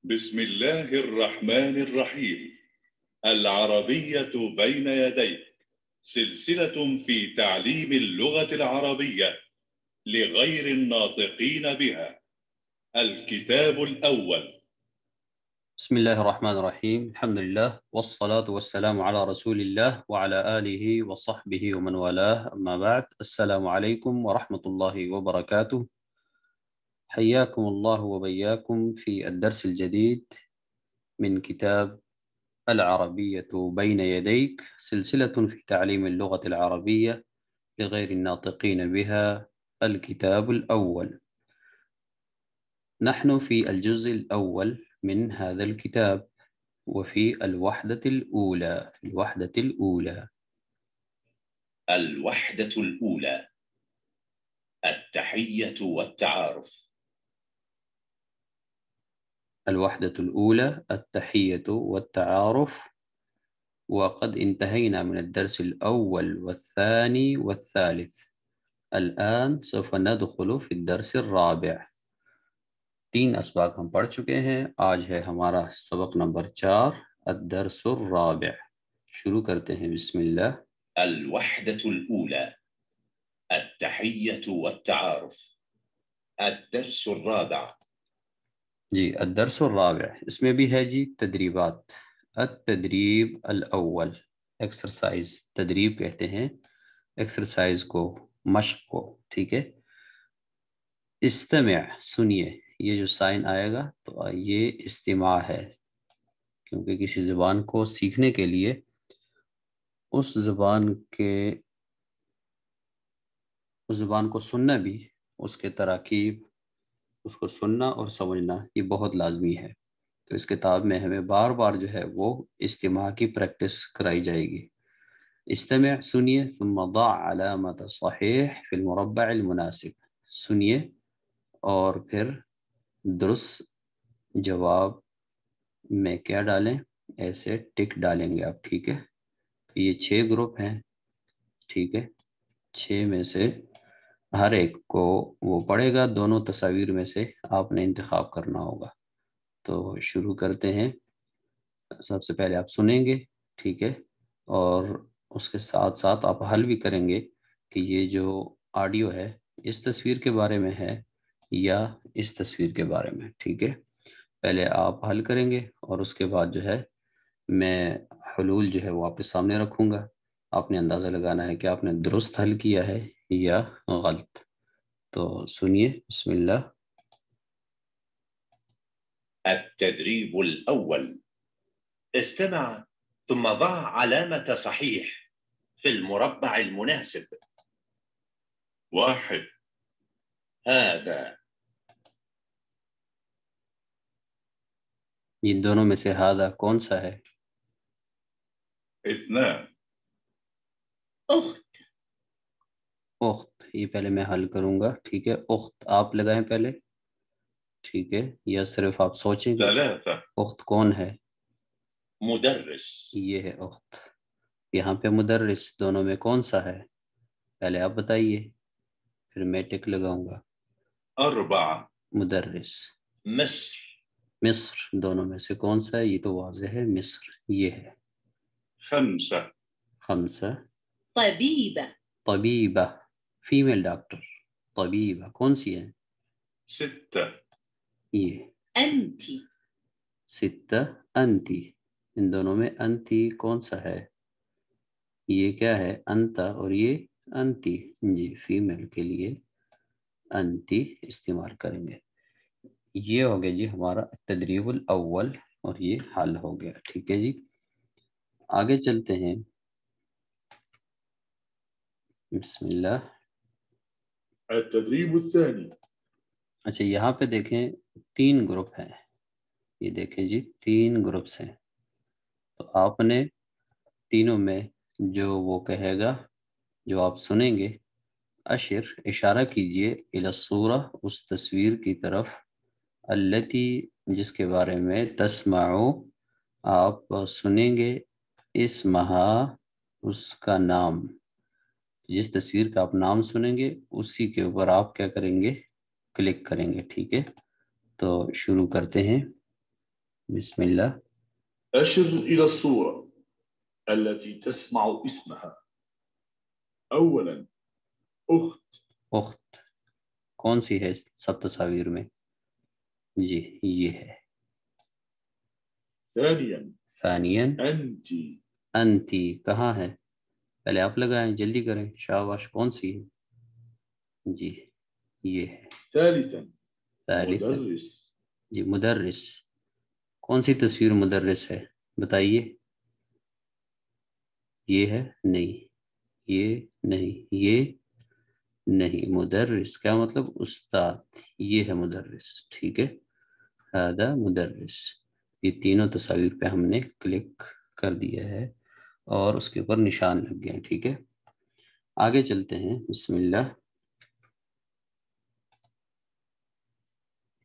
بسم الله الرحمن الرحيم. العربية بين يديك، سلسلة في تعليم اللغة العربية لغير الناطقين بها. الكتاب الأول. بسم الله الرحمن الرحيم. الحمد لله والصلاة والسلام على رسول الله وعلى آله وصحبه ومن والاه، أما بعد. السلام عليكم ورحمة الله وبركاته. حياكم الله وبياكم في الدرس الجديد من كتاب العربية بين يديك، سلسلة في تعليم اللغة العربية لغير الناطقين بها، الكتاب الأول. نحن في الجزء الأول من هذا الكتاب، وفي الوحدة الأولى. الوحدة الأولى، التحية والتعارف. الوحدة الأولى، التحية والتعارف. وقد انتهينا من الدرس الأول والثاني والثالث. الآن سوف ندخل في الدرس الرابع. 3 اسباق ہم پڑھ چکے ہیں، آج ہے ہمارا سبق نمبر 4، الدرس الرابع۔ شروع کرتے ہیں، بسم اللہ۔ الوحدة الأولى، التحية والتعارف. الدرس الرابع. جی، الدرس الرابع، اس میں بھی ہے جی تدریبات۔ التدریب الاول، ایکسرسائز، تدریب کہتے ہیں ایکسرسائز کو، مشق کو، ٹھیک ہے۔ استمع، سنیے، یہ جو سائن آئے گا تو یہ استماع ہے، کیونکہ کسی زبان کو سیکھنے کے لیے اس زبان کو سننا بھی، اس کے تراکیب، اس کو سننا اور سمجھنا، یہ بہت لازمی ہے۔ تو اس کتاب میں ہمیں بار بار جو ہے وہ استماع کی پریکٹس کرائی جائے گی۔ استمع، سنیے، ثم ضع علامت صحیح فی المربع المناسب، سنیے اور پھر درست جواب میں کیا ڈالیں، ایسے ٹک ڈالیں گے آپ، ٹھیک ہے۔ یہ 6 گروپ ہیں، ٹھیک ہے۔ 6 میں سے ہر ایک کو وہ پڑھے گا، دونوں تصاویر میں سے آپ نے انتخاب کرنا ہوگا۔ تو شروع کرتے ہیں۔ سب سے پہلے آپ سنیں گے، ٹھیک ہے، اور اس کے ساتھ ساتھ آپ حل بھی کریں گے کہ یہ جو آڈیو ہے اس تصویر کے بارے میں ہے یا اس تصویر کے بارے میں، ٹھیک ہے۔ پہلے آپ حل کریں گے اور اس کے بعد جو ہے میں حلول جو ہے وہ آپ کے سامنے رکھوں گا۔ آپ نے اندازہ لگانا ہے کہ آپ نے درست حل کیا ہے یا غلط۔ تو سنیے، بسم اللہ۔ التدريب الأول. استمع ثم ضع علامة صحيح في المربع المناسب. 1. هذا. ان دونوں میں سے ہادہ کون سا ہے؟ 2. أخت. اخت، یہ پہلے میں حل کروں گا، ٹھیک ہے۔ اخت آپ لگائیں پہلے، ٹھیک ہے، یا صرف آپ سوچیں گے 3. اخت کون ہے؟ مدرس. یہ ہے اخت۔ یہاں پہ مدرس، دونوں میں کون سا ہے؟ پہلے آپ بتائیے، پھر میں ٹک لگاؤں گا۔ 4. مدرس۔ مصر. مصر، دونوں میں سے کون سا ہے؟ یہ تو واضح ہے، مصر، یہ ہے۔ 5. 5. طبيبة. طبیبہ، فیمیل ڈاکٹر، طبیبہ کون سی ہے؟ 6. یہ۔ أنت. 6. انتی، ان دونوں میں انتی کون سا ہے؟ یہ کیا ہے؟ انتا، اور یہ انتی، جی فیمیل کے لیے انتی استعمال کریں گے۔ یہ ہو گیا جی ہمارا تدریب الاول، اور یہ حل ہو گیا، ٹھیک ہے جی۔ آگے چلتے ہیں، بسم اللہ۔ التدريب الثاني. اچھا، یہاں پہ دیکھیں 3 گروپ ہیں، یہ دیکھیں جی 3 گروپس ہیں۔ تو آپ نے تینوں میں جو وہ کہے گا، جو آپ سنیں گے، اشر، اشارہ کیجئے، الی الصورہ، اس تصویر کی طرف، التی، جس کے بارے میں، تسمعو، آپ سنیں گے، اسمہا، اس کا نام، جس تصویر کا آپ نام سنیں گے اسی کے اوپر آپ کیا کریں گے؟ کلک کریں گے، ٹھیک ہے۔ تو شروع کرتے ہیں۔ بسم الله. أشر إلى الصورة التي تسمع اسمها. أولا أخت. اخت کون سی ہے سب تصاویر میں؟ جی یہ ہے. ثانيا ثانیا أنت. انتی کہاں ہے؟ پہلے آپ لگائیں، جلدی کریں، شاباش. کون سی ہے؟ جی یہ ہے. ثالثا ثالثا مدرس. جی مدرس. کون سی تصویر مدرس ہے بتائیے؟ یہ ہے؟ نہیں یہ نہیں یہ نہیں. مدرس کیا مطلب؟ استاد. یہ ہے مدرس. ٹھیک ہے، ہذا مدرس. یہ تینوں تصاویر پہ ہم نے کلک کر دیا ہے اور اس کے اوپر نشان لگ گئے ہیں. ٹھیک ہے، آگے چلتے ہیں. بسم اللہ.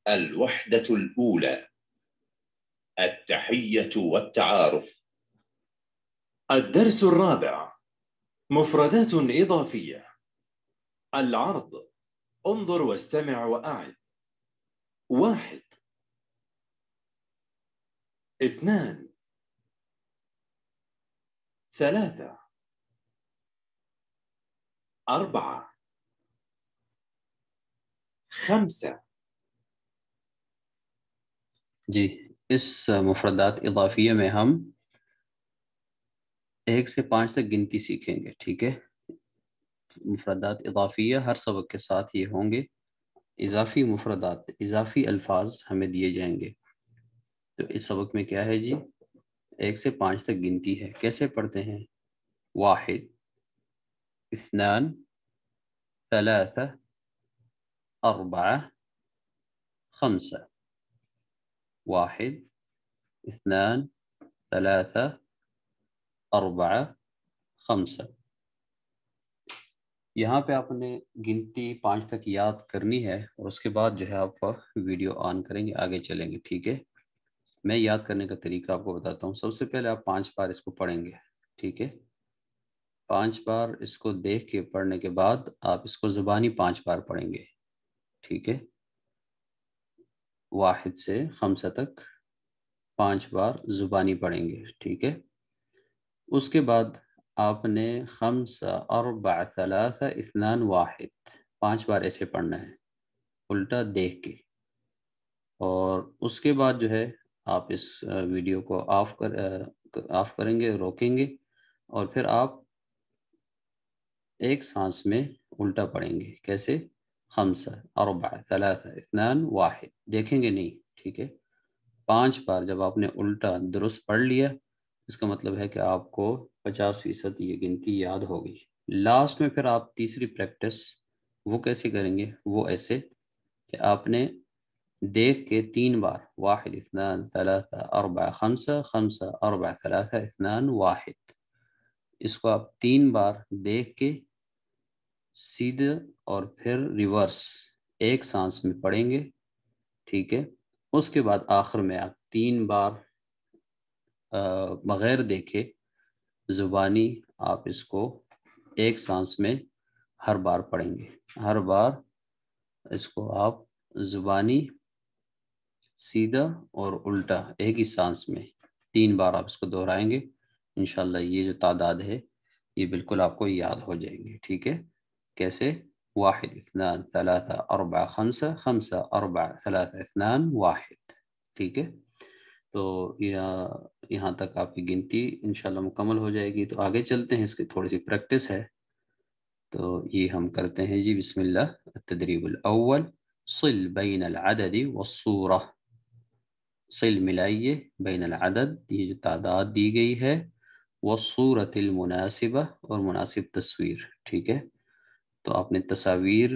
الوحدة الأولى التحية والتعارف. الدرس الرابع مفردات إضافية. العرض انظر واستمع وأعد. 1 2 3 4 5. جی اس مفردات اضافیہ میں ہم 1 سے 5 تک گنتی سیکھیں گے. ٹھیک ہے، مفردات اضافیہ ہر سبق کے ساتھ یہ ہوں گے. اضافی مفردات، اضافی الفاظ ہمیں دیے جائیں گے. تو اس سبق میں کیا ہے جی؟ 1 سے 5 تک گنتی ہے. کیسے پڑھتے ہیں؟ 1 2 3 4 5. 1 2 3 4 5. یہاں پہ آپ نے گنتی 5 تک یاد کرنی ہے اور اس کے بعد جو ہے آپ ویڈیو آن کریں گے، آگے چلیں گے. ٹھیک ہے، میں یاد کرنے کا طریقہ آپ کو بتاتا ہوں. سب سے پہلے آپ 5 بار اس کو پڑھیں گے. ٹھیک ہے، 5 بار اس کو دیکھ کے پڑھنے کے بعد آپ اس کو زبانی 5 بار پڑھیں گے. ٹھیک ہے، 1 سے 5 تک 5 بار زبانی پڑھیں گے. ٹھیک ہے، اس کے بعد آپ نے 5 4 3 2 1 5 بار ایسے پڑھنا ہے الٹا دیکھ کے. اور اس کے بعد جو ہے آپ اس ویڈیو کو آف کریں گے، روکیں گے اور پھر آپ ایک سانس میں الٹا پڑھیں گے. کیسے؟ 5 4 3 2 1 دیکھیں گے نہیں. ٹھیک ہے، 5 بار جب آپ نے الٹا درست پڑھ لیا اس کا مطلب ہے کہ آپ کو 50% یہ گنتی یاد ہوگی. لاسٹ میں پھر آپ تیسری پریکٹس وہ کیسے کریں گے؟ وہ ایسے کہ آپ نے دیکھ کے 3 بار 1 2 3 4 5 5 4 3 2 1 اس کو آپ 3 بار دیکھ کے سیدھے اور پھر ریورس ایک سانس میں پڑھیں گے. ٹھیک ہے، اس کے بعد آخر میں آپ 3 بار بغیر دیکھے زبانی آپ اس کو ایک سانس میں ہر بار پڑھیں گے. ہر بار اس کو آپ زبانی سیدھا اور الٹا ایک ہی سانس میں 3 بار آپ اس کو دہرائیں گے. انشاءاللہ یہ جو تعداد ہے یہ بالکل آپ کو یاد ہو جائیں گے. ٹھیک ہے، کیسے؟ 1 2 3 4 5 5 4 3 2 1. ٹھیک ہے، تو یہاں تک آپ کی گنتی انشاءاللہ مکمل ہو جائے گی. تو آگے چلتے ہیں، اس کی تھوڑی سی پریکٹس ہے تو یہ ہم کرتے ہیں جی. بسم اللہ. التدریب الاول صل بین العدد والصورہ. صل ملائیے، بین العدد یہ جو تعداد دی گئی ہے، والصورۃ المناسبہ اور مناسب تصویر. ٹھیک ہے، تو آپ نے تصاویر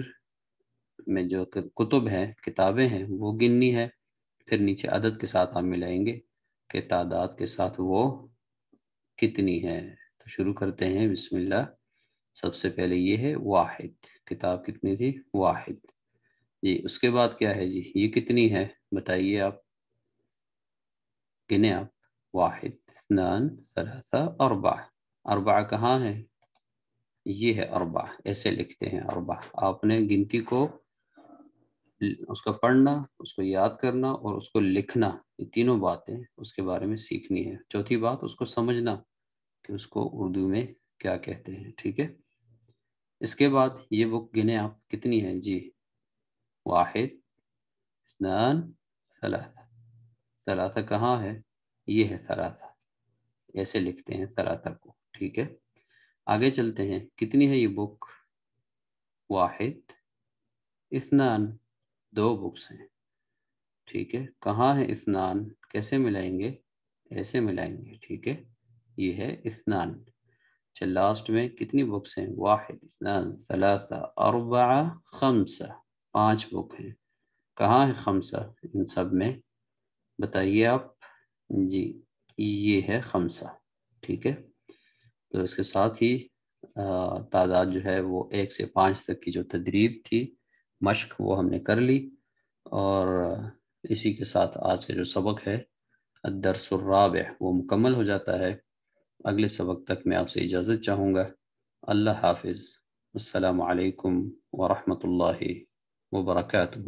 میں جو کتب ہیں، کتابیں ہیں، وہ گننی ہے. پھر نیچے عدد کے ساتھ آپ ملائیں گے کہ تعداد کے ساتھ وہ کتنی ہے. تو شروع کرتے ہیں. بسم اللہ. سب سے پہلے یہ ہے 1. کتاب کتنی تھی؟ 1. جی اس کے بعد کیا ہے جی؟ یہ کتنی ہے بتائیے آپ، گنے آپ. 1 2 3 4. 4 کہاں ہے؟ یہ ہے 4، ایسے لکھتے ہیں 4. آپ نے گنتی کو اس کا پڑھنا، اس کو یاد کرنا اور اس کو لکھنا، یہ تینوں باتیں اس کے بارے میں سیکھنی ہے۔ چوتھی بات اس کو سمجھنا کہ اس کو اردو میں کیا کہتے ہیں، ٹھیک ہے۔ اس کے بعد یہ بک گنے آپ کتنی ہے جی؟ 1 2 3 ثلاثہ کہاں ہے؟ یہ ہے ثلاثہ، ایسے لکھتے ہیں ثلاثہ کو، ٹھیک ہے۔ آگے چلتے ہیں، کتنی ہے یہ بک؟ 1 2 2 بکس ہیں، ٹھیک ہے۔ کہاں ہے 2؟ کیسے ملائیں گے؟ ایسے ملائیں گے، ٹھیک ہے۔ یہ ہے 2۔ اچھا لاسٹ میں کتنی بکس ہیں؟ 1 2 3 4 5 5 بک ہیں۔ کہاں ہے 5 ان سب میں؟ بتائیے آپ جی، یہ ہے 5، ٹھیک ہے۔ تو اس کے ساتھ ہی تعداد جو ہے وہ 1 سے 5 تک کی جو تدریب تھی، مشق، وہ ہم نے کر لی، اور اسی کے ساتھ آج کا جو سبق ہے الدرس الرابع وہ مکمل ہو جاتا ہے۔ اگلے سبق تک میں آپ سے اجازت چاہوں گا۔ اللہ حافظ، السلام علیکم ورحمۃ اللہ وبرکاتہ۔